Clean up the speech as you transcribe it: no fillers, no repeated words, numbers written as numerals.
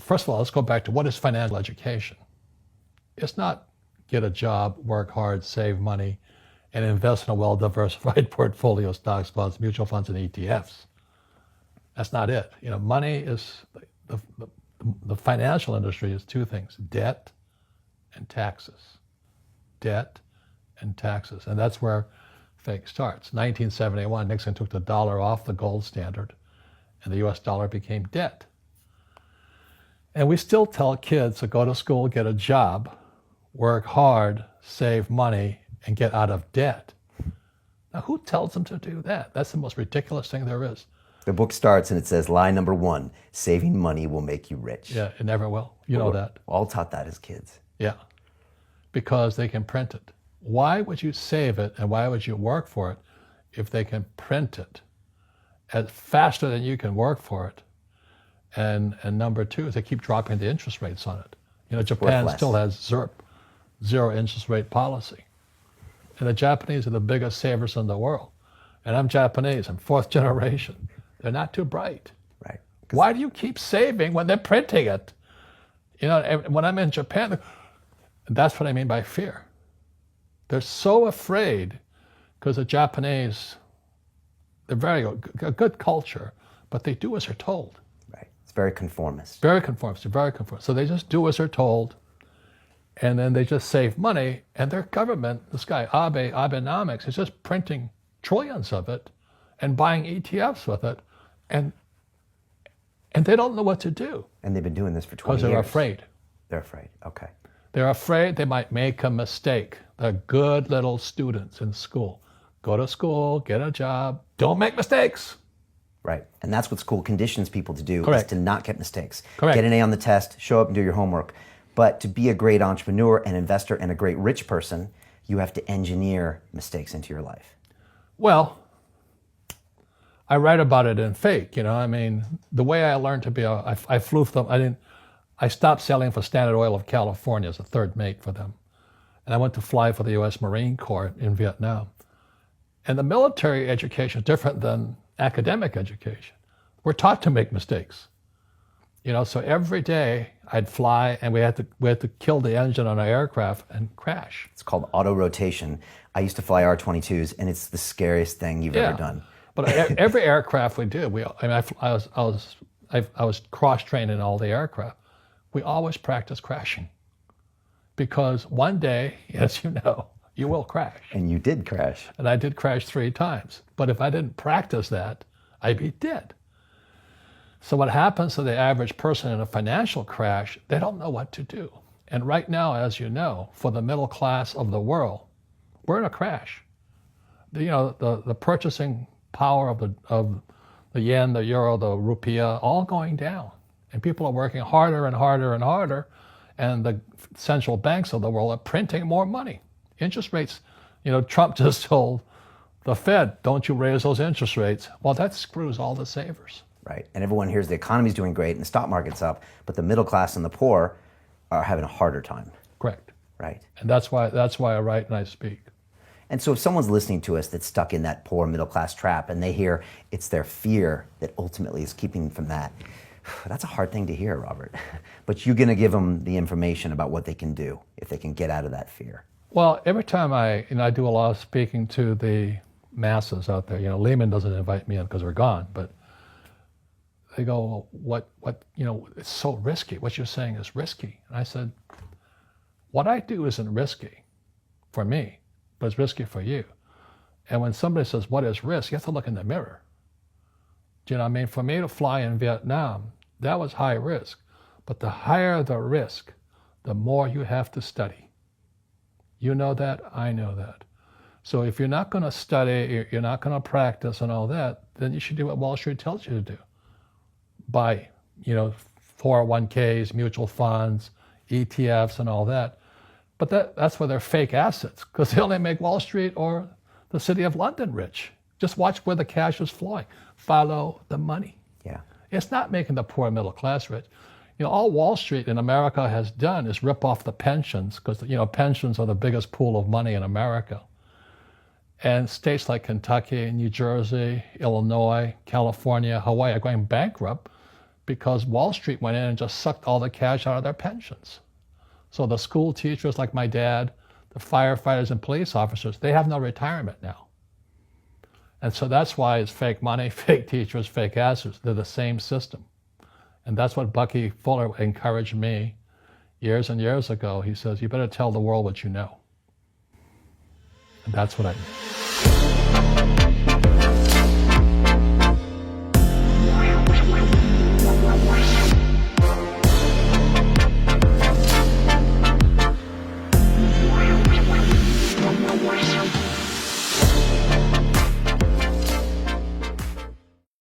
first of all, let's go back to what is financial education. It's not get a job, work hard, save money, and invest in a well-diversified portfolio of stocks, bonds, mutual funds, and ETFs. That's not it. Money is, the financial industry is two things: debt and taxes. Debt and taxes. And that's where fake starts. 1971, Nixon took the dollar off the gold standard, and the US dollar became debt. And we still tell kids to go to school, get a job, work hard, save money, and get out of debt. Now, who tells them to do that? That's the most ridiculous thing there is. The book starts and it says, lie number 1, saving money will make you rich. Yeah, it never will. You know that. All taught that as kids. Yeah, because they can print it. Why would you save it and why would you work for it if they can print it as faster than you can work for it? And number 2 is they keep dropping the interest rates on it. Japan still has zero interest rate policy. And the Japanese are the biggest savers in the world. And I'm Japanese, I'm 4th generation. They're not too bright. Right. Why do you keep saving when they're printing it? When I'm in Japan, that's what I mean by fear. They're so afraid because the Japanese, they're a good culture, but they do as they're told. Right. It's very conformist. Very conformist. Very conformist. So they just do as they're told, and then they just save money, and their government, this guy Abenomics, is just printing trillions of it and buying ETFs with it, and they don't know what to do. And they've been doing this for 20 years. Because they're afraid. They're afraid, okay. They're afraid they might make a mistake. They're good little students in school. Go to school, get a job, don't make mistakes. Right, and that's what school conditions people to do, Correct. is to not get mistakes. Correct. Get an A on the test, show up and do your homework. But to be a great entrepreneur, an investor, and a great rich person, you have to engineer mistakes into your life. Well, I write about it in Fake. The way I learned to be I flew for them. I stopped sailing for Standard Oil of California as a third mate for them. And I went to fly for the U.S. Marine Corps in Vietnam. And the military education is different than academic education. We're taught to make mistakes. So every day I'd fly and we had to kill the engine on our aircraft and crash. It's called auto rotation. I used to fly R-22s, and it's the scariest thing you've ever done. But every aircraft we did, I was cross-trained in all the aircraft. We always practice crashing, because one day, as you know, you will crash. And you did crash. And I did crash 3 times. But if I didn't practice that, I'd be dead. So what happens to the average person in a financial crash, they don't know what to do. And right now, as you know, for the middle class of the world, we're in a crash. The purchasing power of the yen, the euro, the rupiah, all going down. And people are working harder and harder and harder, and the central banks of the world are printing more money. Interest rates, Trump just told the Fed, don't you raise those interest rates. Well, that screws all the savers. Right, and everyone hears the economy's doing great and the stock market's up, but the middle class and the poor are having a harder time. Correct. Right. And that's why I write and I speak. And so if someone's listening to us that's stuck in that poor middle class trap and they hear it's their fear that ultimately is keeping them from that, that's a hard thing to hear, Robert. But you're going to give them the information about what they can do if they can get out of that fear. Well, every time I do a lot of speaking to the masses out there. Lehman doesn't invite me in because we're gone, but they go, what, it's so risky. What you're saying is risky. And I said, what I do isn't risky for me, but it's risky for you. And when somebody says, what is risk? You have to look in the mirror. Do you know what I mean? For me to fly in Vietnam, that was high risk. But the higher the risk, the more you have to study. You know that, I know that. So if you're not going to study, you're not going to practice and all that, then you should do what Wall Street tells you to do. Buy, 401ks, mutual funds, ETFs and all that. But that's where they're fake assets, because they only make Wall Street or the city of London rich. Just watch where the cash is flowing. Follow the money. Yeah. It's not making the poor middle class rich. All Wall Street in America has done is rip off the pensions, because pensions are the biggest pool of money in America. And states like Kentucky, New Jersey, Illinois, California, Hawaii are going bankrupt because Wall Street went in and just sucked all the cash out of their pensions. So the school teachers like my dad, the firefighters and police officers, they have no retirement now. And so that's why it's fake money, fake teachers, fake answers. They're the same system. And that's what Bucky Fuller encouraged me years and years ago. He says, you better tell the world what you know. And that's what I did.